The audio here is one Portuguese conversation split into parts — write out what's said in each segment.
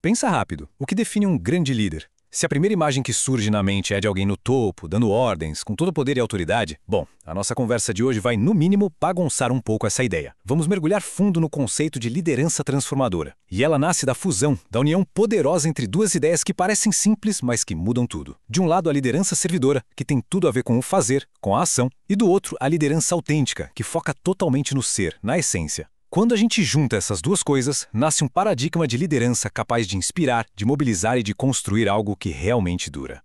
Pensa rápido, o que define um grande líder? Se a primeira imagem que surge na mente é de alguém no topo, dando ordens, com todo o poder e autoridade, bom, a nossa conversa de hoje vai, no mínimo, bagunçar um pouco essa ideia. Vamos mergulhar fundo no conceito de liderança transformadora. E ela nasce da fusão, da união poderosa entre duas ideias que parecem simples, mas que mudam tudo. De um lado, a liderança servidora, que tem tudo a ver com o fazer, com a ação, e do outro, a liderança autêntica, que foca totalmente no ser, na essência. Quando a gente junta essas duas coisas, nasce um paradigma de liderança capaz de inspirar, de mobilizar e de construir algo que realmente dura.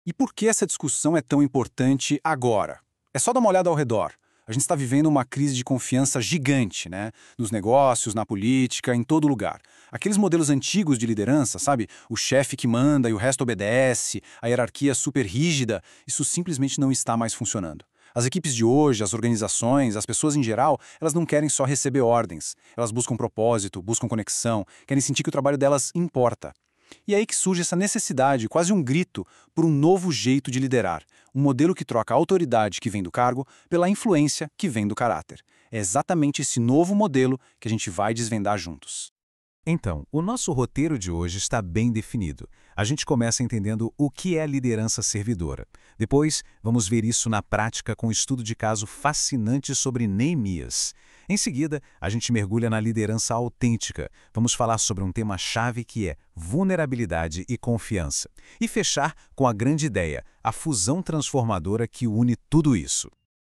E por que essa discussão é tão importante agora? É só dar uma olhada ao redor. A gente está vivendo uma crise de confiança gigante, né? Nos negócios, na política, em todo lugar. Aqueles modelos antigos de liderança, sabe? O chefe que manda e o resto obedece, a hierarquia super rígida, isso simplesmente não está mais funcionando. As equipes de hoje, as organizações, as pessoas em geral, elas não querem só receber ordens. Elas buscam propósito, buscam conexão, querem sentir que o trabalho delas importa. E é aí que surge essa necessidade, quase um grito, por um novo jeito de liderar. Um modelo que troca a autoridade que vem do cargo pela influência que vem do caráter. É exatamente esse novo modelo que a gente vai desvendar juntos. Então, o nosso roteiro de hoje está bem definido. A gente começa entendendo o que é liderança servidora. Depois, vamos ver isso na prática com um estudo de caso fascinante sobre Neemias. Em seguida, a gente mergulha na liderança autêntica. Vamos falar sobre um tema-chave que é vulnerabilidade e confiança. E fechar com a grande ideia, a fusão transformadora que une tudo isso.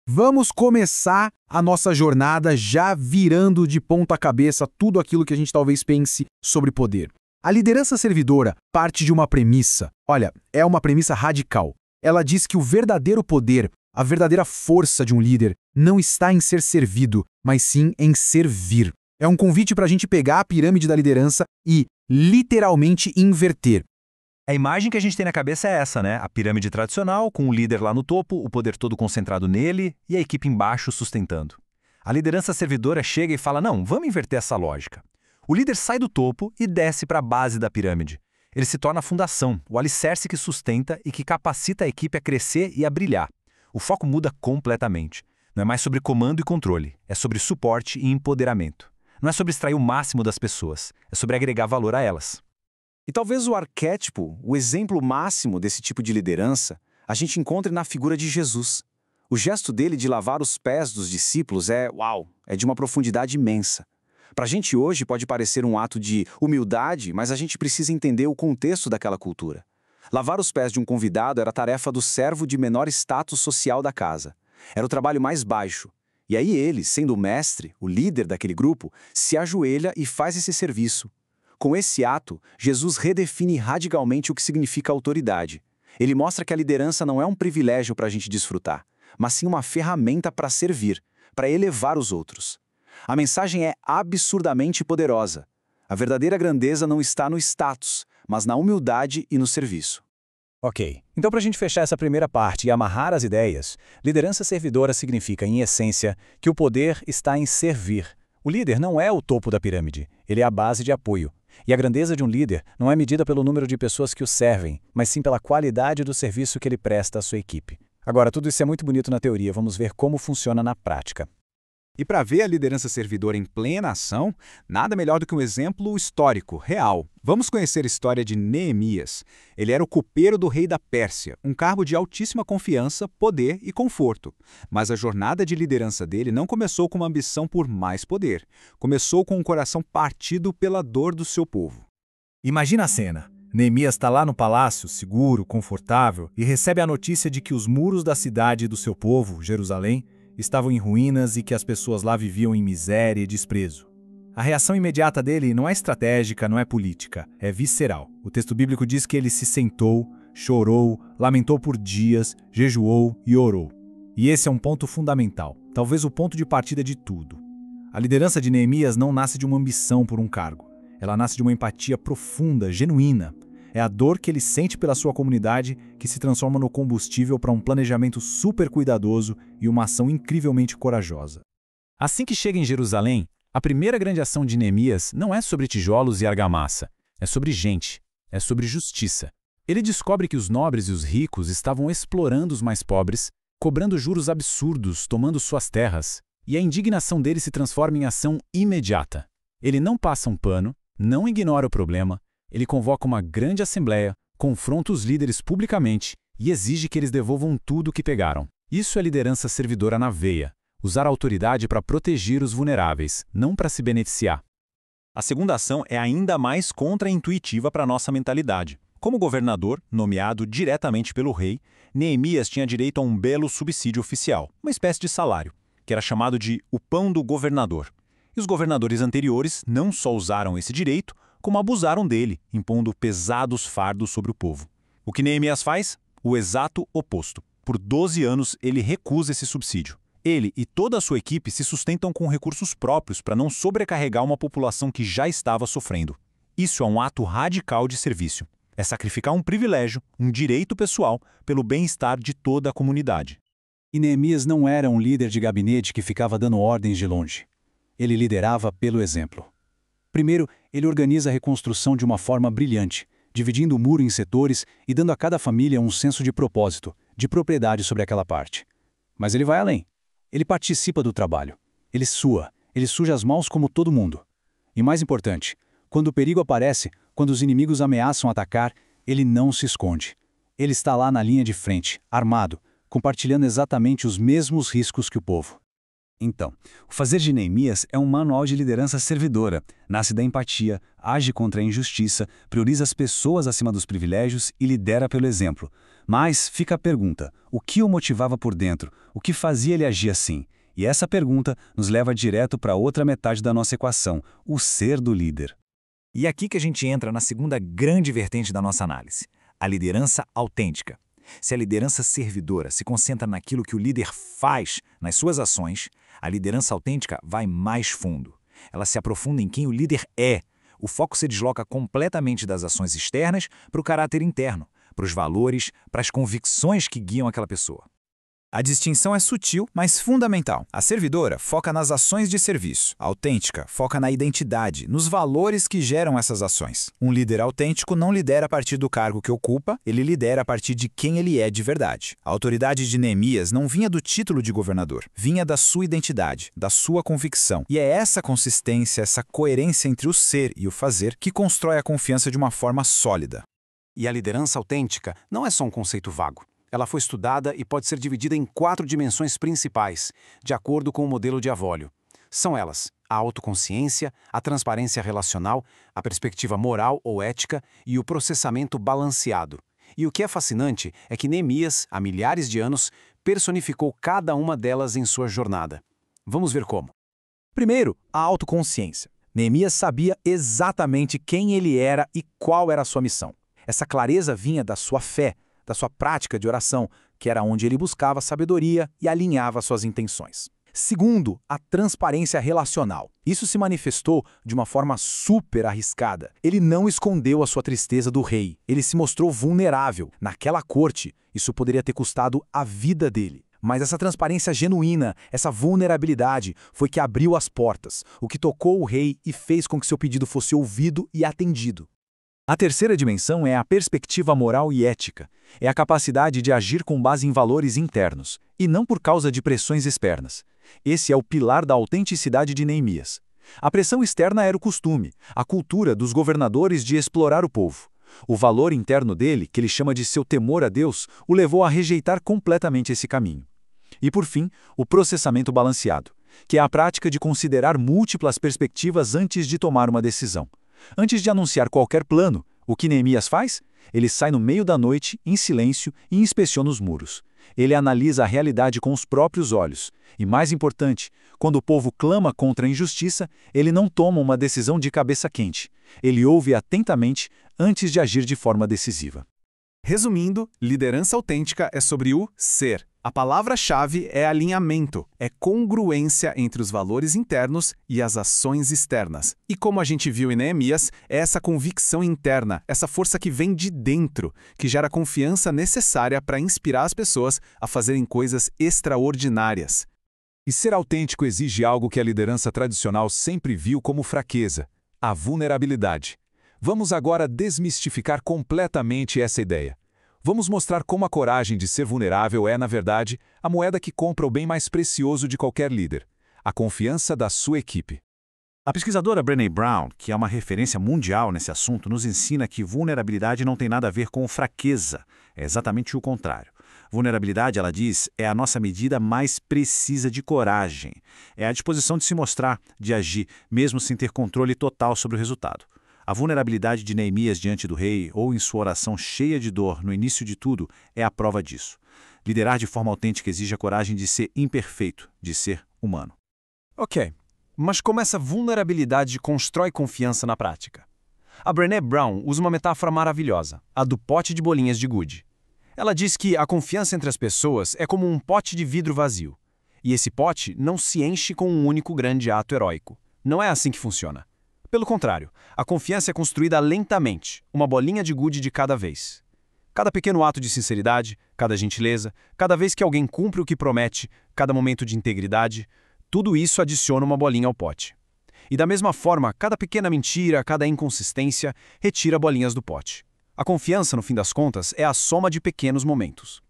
Vamos começar a nossa jornada já virando de ponta cabeça tudo aquilo que a gente talvez pense sobre poder. A liderança servidora parte de uma premissa. Olha, é uma premissa radical. Ela diz que o verdadeiro poder, a verdadeira força de um líder, não está em ser servido, mas sim em servir. É um convite para a gente pegar a pirâmide da liderança e, literalmente, inverter. A imagem que a gente tem na cabeça é essa, né? A pirâmide tradicional, com o líder lá no topo, o poder todo concentrado nele e a equipe embaixo sustentando. A liderança servidora chega e fala, não, vamos inverter essa lógica. O líder sai do topo e desce para a base da pirâmide. Ele se torna a fundação, o alicerce que sustenta e que capacita a equipe a crescer e a brilhar. O foco muda completamente. Não é mais sobre comando e controle, é sobre suporte e empoderamento. Não é sobre extrair o máximo das pessoas, é sobre agregar valor a elas. E talvez o arquétipo, o exemplo máximo desse tipo de liderança, a gente encontre na figura de Jesus. O gesto dele de lavar os pés dos discípulos é de uma profundidade imensa. Para a gente hoje pode parecer um ato de humildade, mas a gente precisa entender o contexto daquela cultura. Lavar os pés de um convidado era a tarefa do servo de menor status social da casa. Era o trabalho mais baixo. E aí ele, sendo o mestre, o líder daquele grupo, se ajoelha e faz esse serviço. Com esse ato, Jesus redefine radicalmente o que significa autoridade. Ele mostra que a liderança não é um privilégio para a gente desfrutar, mas sim uma ferramenta para servir, para elevar os outros. A mensagem é absurdamente poderosa. A verdadeira grandeza não está no status, mas na humildade e no serviço. Ok, então para a gente fechar essa primeira parte e amarrar as ideias, liderança servidora significa, em essência, que o poder está em servir. O líder não é o topo da pirâmide, ele é a base de apoio. E a grandeza de um líder não é medida pelo número de pessoas que o servem, mas sim pela qualidade do serviço que ele presta à sua equipe. Agora, tudo isso é muito bonito na teoria, vamos ver como funciona na prática. E para ver a liderança servidora em plena ação, nada melhor do que um exemplo histórico, real. Vamos conhecer a história de Neemias. Ele era o copeiro do rei da Pérsia, um cargo de altíssima confiança, poder e conforto. Mas a jornada de liderança dele não começou com uma ambição por mais poder. Começou com um coração partido pela dor do seu povo. Imagina a cena. Neemias está lá no palácio, seguro, confortável, e recebe a notícia de que os muros da cidade do seu povo, Jerusalém, estavam em ruínas e que as pessoas lá viviam em miséria e desprezo. A reação imediata dele não é estratégica, não é política, é visceral. O texto bíblico diz que ele se sentou, chorou, lamentou por dias, jejuou e orou. E esse é um ponto fundamental, talvez o ponto de partida de tudo. A liderança de Neemias não nasce de uma ambição por um cargo. Ela nasce de uma empatia profunda, genuína. É a dor que ele sente pela sua comunidade que se transforma no combustível para um planejamento super cuidadoso e uma ação incrivelmente corajosa. Assim que chega em Jerusalém, a primeira grande ação de Neemias não é sobre tijolos e argamassa, é sobre gente, é sobre justiça. Ele descobre que os nobres e os ricos estavam explorando os mais pobres, cobrando juros absurdos, tomando suas terras, e a indignação dele se transforma em ação imediata. Ele não passa um pano, não ignora o problema, Ele convoca uma grande assembleia, confronta os líderes publicamente e exige que eles devolvam tudo o que pegaram. Isso é liderança servidora na veia. Usar a autoridade para proteger os vulneráveis, não para se beneficiar. A segunda ação é ainda mais contra-intuitiva para nossa mentalidade. Como governador, nomeado diretamente pelo rei, Neemias tinha direito a um belo subsídio oficial, uma espécie de salário, que era chamado de o pão do governador. E os governadores anteriores não só usaram esse direito, como abusaram dele, impondo pesados fardos sobre o povo. O que Neemias faz? O exato oposto. Por 12 anos, ele recusa esse subsídio. Ele e toda a sua equipe se sustentam com recursos próprios para não sobrecarregar uma população que já estava sofrendo. Isso é um ato radical de serviço. É sacrificar um privilégio, um direito pessoal, pelo bem-estar de toda a comunidade. E Neemias não era um líder de gabinete que ficava dando ordens de longe. Ele liderava pelo exemplo. Primeiro, ele organiza a reconstrução de uma forma brilhante, dividindo o muro em setores e dando a cada família um senso de propósito, de propriedade sobre aquela parte. Mas ele vai além. Ele participa do trabalho. Ele sua. Ele suja as mãos como todo mundo. E mais importante, quando o perigo aparece, quando os inimigos ameaçam atacar, ele não se esconde. Ele está lá na linha de frente, armado, compartilhando exatamente os mesmos riscos que o povo. Então, o fazer de Neemias é um manual de liderança servidora. Nasce da empatia, age contra a injustiça, prioriza as pessoas acima dos privilégios e lidera pelo exemplo. Mas fica a pergunta, o que o motivava por dentro? O que fazia ele agir assim? E essa pergunta nos leva direto para a outra metade da nossa equação, o ser do líder. E é aqui que a gente entra na segunda grande vertente da nossa análise, a liderança autêntica. Se a liderança servidora se concentra naquilo que o líder faz, nas suas ações, a liderança autêntica vai mais fundo. Ela se aprofunda em quem o líder é. O foco se desloca completamente das ações externas para o caráter interno, para os valores, para as convicções que guiam aquela pessoa. A distinção é sutil, mas fundamental. A servidora foca nas ações de serviço. A autêntica foca na identidade, nos valores que geram essas ações. Um líder autêntico não lidera a partir do cargo que ocupa, ele lidera a partir de quem ele é de verdade. A autoridade de Neemias não vinha do título de governador, vinha da sua identidade, da sua convicção. E é essa consistência, essa coerência entre o ser e o fazer que constrói a confiança de uma forma sólida. E a liderança autêntica não é só um conceito vago. Ela foi estudada e pode ser dividida em 4 dimensões principais, de acordo com o modelo de Avólio. São elas: a autoconsciência, a transparência relacional, a perspectiva moral ou ética e o processamento balanceado. E o que é fascinante é que Neemias, há milhares de anos, personificou cada uma delas em sua jornada. Vamos ver como. Primeiro, a autoconsciência. Neemias sabia exatamente quem ele era e qual era a sua missão. Essa clareza vinha da sua fé, da sua prática de oração, que era onde ele buscava sabedoria e alinhava suas intenções. Segundo, a transparência relacional. Isso se manifestou de uma forma super arriscada. Ele não escondeu a sua tristeza do rei. Ele se mostrou vulnerável. Naquela corte, isso poderia ter custado a vida dele. Mas essa transparência genuína, essa vulnerabilidade, foi que abriu as portas, o que tocou o rei e fez com que seu pedido fosse ouvido e atendido. A terceira dimensão é a perspectiva moral e ética. É a capacidade de agir com base em valores internos, e não por causa de pressões externas. Esse é o pilar da autenticidade de Neemias. A pressão externa era o costume, a cultura dos governadores de explorar o povo. O valor interno dele, que ele chama de seu temor a Deus, o levou a rejeitar completamente esse caminho. E por fim, o processamento balanceado, que é a prática de considerar múltiplas perspectivas antes de tomar uma decisão. Antes de anunciar qualquer plano, o que Neemias faz? Ele sai no meio da noite, em silêncio, e inspeciona os muros. Ele analisa a realidade com os próprios olhos. E mais importante, quando o povo clama contra a injustiça, ele não toma uma decisão de cabeça quente. Ele ouve atentamente antes de agir de forma decisiva. Resumindo, liderança autêntica é sobre o ser. A palavra-chave é alinhamento, é congruência entre os valores internos e as ações externas. E como a gente viu em Neemias, é essa convicção interna, essa força que vem de dentro, que gera a confiança necessária para inspirar as pessoas a fazerem coisas extraordinárias. E ser autêntico exige algo que a liderança tradicional sempre viu como fraqueza: a vulnerabilidade. Vamos agora desmistificar completamente essa ideia. Vamos mostrar como a coragem de ser vulnerável é, na verdade, a moeda que compra o bem mais precioso de qualquer líder: a confiança da sua equipe. A pesquisadora Brené Brown, que é uma referência mundial nesse assunto, nos ensina que vulnerabilidade não tem nada a ver com fraqueza. É exatamente o contrário. Vulnerabilidade, ela diz, é a nossa medida mais precisa de coragem. É a disposição de se mostrar, de agir, mesmo sem ter controle total sobre o resultado. A vulnerabilidade de Neemias diante do rei, ou em sua oração cheia de dor no início de tudo, é a prova disso. Liderar de forma autêntica exige a coragem de ser imperfeito, de ser humano. Ok, mas como essa vulnerabilidade constrói confiança na prática? A Brené Brown usa uma metáfora maravilhosa, a do pote de bolinhas de gude. Ela diz que a confiança entre as pessoas é como um pote de vidro vazio. E esse pote não se enche com um único grande ato heróico. Não é assim que funciona. Pelo contrário, a confiança é construída lentamente, uma bolinha de gude de cada vez. Cada pequeno ato de sinceridade, cada gentileza, cada vez que alguém cumpre o que promete, cada momento de integridade, tudo isso adiciona uma bolinha ao pote. E da mesma forma, cada pequena mentira, cada inconsistência, retira bolinhas do pote. A confiança, no fim das contas, é a soma de pequenos momentos.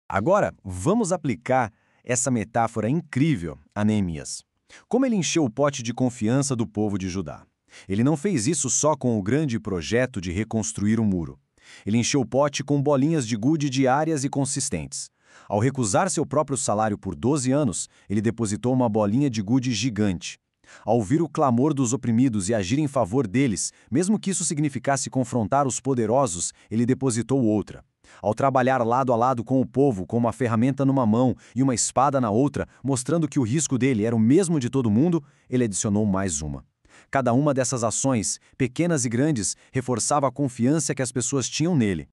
Agora, vamos aplicar essa metáfora incrível a Neemias. Como ele encheu o pote de confiança do povo de Judá? Ele não fez isso só com o grande projeto de reconstruir o muro. Ele encheu o pote com bolinhas de gude diárias e consistentes. Ao recusar seu próprio salário por 12 anos, ele depositou uma bolinha de gude gigante. Ao ouvir o clamor dos oprimidos e agir em favor deles, mesmo que isso significasse confrontar os poderosos, ele depositou outra. Ao trabalhar lado a lado com o povo, com uma ferramenta numa mão e uma espada na outra, mostrando que o risco dele era o mesmo de todo mundo, ele adicionou mais uma. Cada uma dessas ações, pequenas e grandes, reforçava a confiança que as pessoas tinham nele.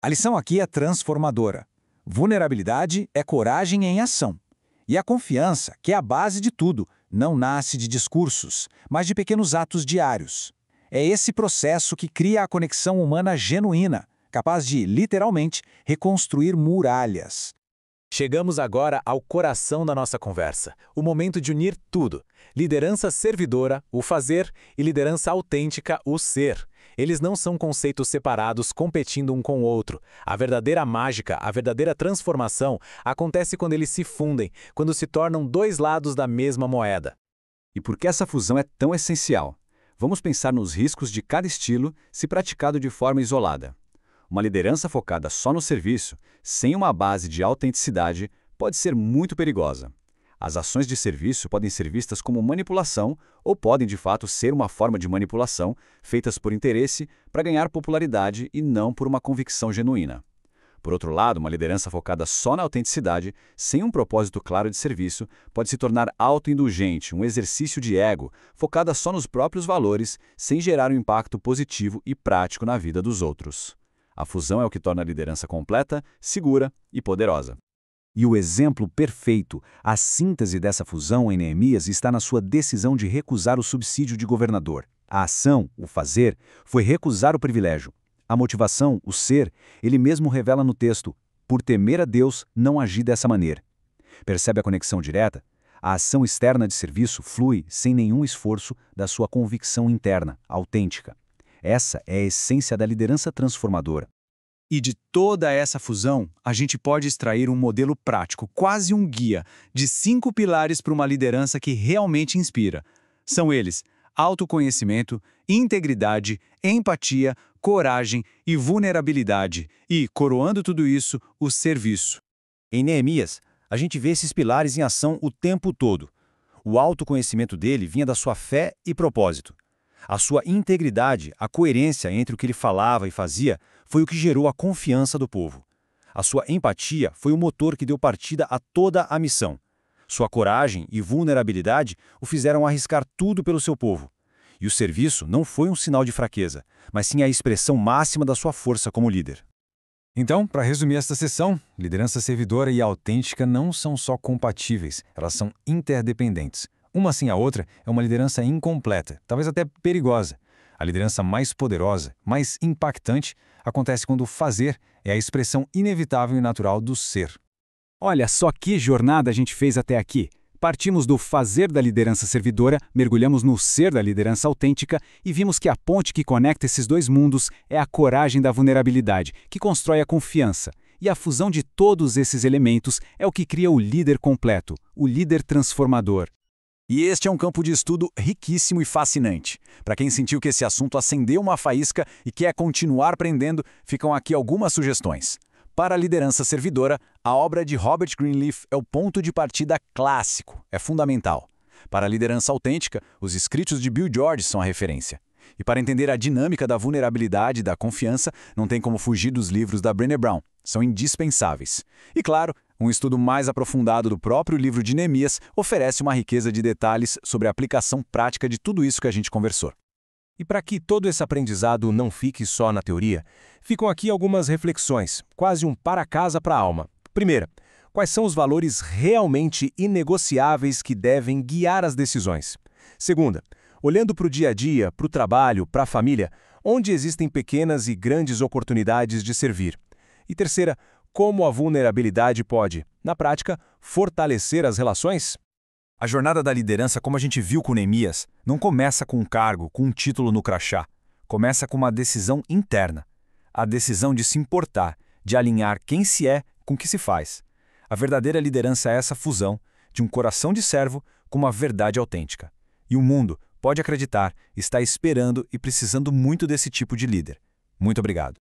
A lição aqui é transformadora. Vulnerabilidade é coragem em ação. E a confiança, que é a base de tudo, não nasce de discursos, mas de pequenos atos diários. É esse processo que cria a conexão humana genuína, capaz de, literalmente, reconstruir muralhas. Chegamos agora ao coração da nossa conversa, o momento de unir tudo. Liderança servidora, o fazer, e liderança autêntica, o ser. Eles não são conceitos separados competindo um com o outro. A verdadeira mágica, a verdadeira transformação, acontece quando eles se fundem, quando se tornam dois lados da mesma moeda. E por que essa fusão é tão essencial? Vamos pensar nos riscos de cada estilo se praticado de forma isolada. Uma liderança focada só no serviço, sem uma base de autenticidade, pode ser muito perigosa. As ações de serviço podem ser vistas como manipulação ou podem, de fato, ser uma forma de manipulação feitas por interesse para ganhar popularidade e não por uma convicção genuína. Por outro lado, uma liderança focada só na autenticidade, sem um propósito claro de serviço, pode se tornar autoindulgente, um exercício de ego, focada só nos próprios valores, sem gerar um impacto positivo e prático na vida dos outros. A fusão é o que torna a liderança completa, segura e poderosa. E o exemplo perfeito, a síntese dessa fusão em Neemias está na sua decisão de recusar o subsídio de governador. A ação, o fazer, foi recusar o privilégio. A motivação, o ser, ele mesmo revela no texto, por temer a Deus, não agir dessa maneira. Percebe a conexão direta? A ação externa de serviço flui, sem nenhum esforço, da sua convicção interna, autêntica. Essa é a essência da liderança transformadora. E de toda essa fusão, a gente pode extrair um modelo prático, quase um guia, de 5 pilares para uma liderança que realmente inspira. São eles: autoconhecimento, integridade, empatia, coragem e vulnerabilidade. E, coroando tudo isso, o serviço. Em Neemias, a gente vê esses pilares em ação o tempo todo. O autoconhecimento dele vinha da sua fé e propósito. A sua integridade, a coerência entre o que ele falava e fazia, foi o que gerou a confiança do povo. A sua empatia foi o motor que deu partida a toda a missão. Sua coragem e vulnerabilidade o fizeram arriscar tudo pelo seu povo. E o serviço não foi um sinal de fraqueza, mas sim a expressão máxima da sua força como líder. Então, para resumir esta sessão, liderança servidora e autêntica não são só compatíveis, elas são interdependentes. Uma sem a outra é uma liderança incompleta, talvez até perigosa. A liderança mais poderosa, mais impactante, acontece quando o fazer é a expressão inevitável e natural do ser. Olha só que jornada a gente fez até aqui. Partimos do fazer da liderança servidora, mergulhamos no ser da liderança autêntica e vimos que a ponte que conecta esses dois mundos é a coragem da vulnerabilidade, que constrói a confiança. E a fusão de todos esses elementos é o que cria o líder completo, o líder transformador. E este é um campo de estudo riquíssimo e fascinante. Para quem sentiu que esse assunto acendeu uma faísca e quer continuar aprendendo, ficam aqui algumas sugestões. Para a liderança servidora, a obra de Robert Greenleaf é o ponto de partida clássico, é fundamental. Para a liderança autêntica, os escritos de Bill George são a referência. E para entender a dinâmica da vulnerabilidade e da confiança, não tem como fugir dos livros da Brené Brown, são indispensáveis. E claro, um estudo mais aprofundado do próprio livro de Neemias oferece uma riqueza de detalhes sobre a aplicação prática de tudo isso que a gente conversou. E para que todo esse aprendizado não fique só na teoria, ficam aqui algumas reflexões, quase um para-casa para a alma. Primeira, quais são os valores realmente inegociáveis que devem guiar as decisões? Segunda, olhando para o dia a dia, para o trabalho, para a família, onde existem pequenas e grandes oportunidades de servir? E terceira, como a vulnerabilidade pode, na prática, fortalecer as relações? A jornada da liderança, como a gente viu com Neemias, não começa com um cargo, com um título no crachá. Começa com uma decisão interna. A decisão de se importar, de alinhar quem se é com o que se faz. A verdadeira liderança é essa fusão de um coração de servo com uma verdade autêntica. E o mundo, pode acreditar, está esperando e precisando muito desse tipo de líder. Muito obrigado.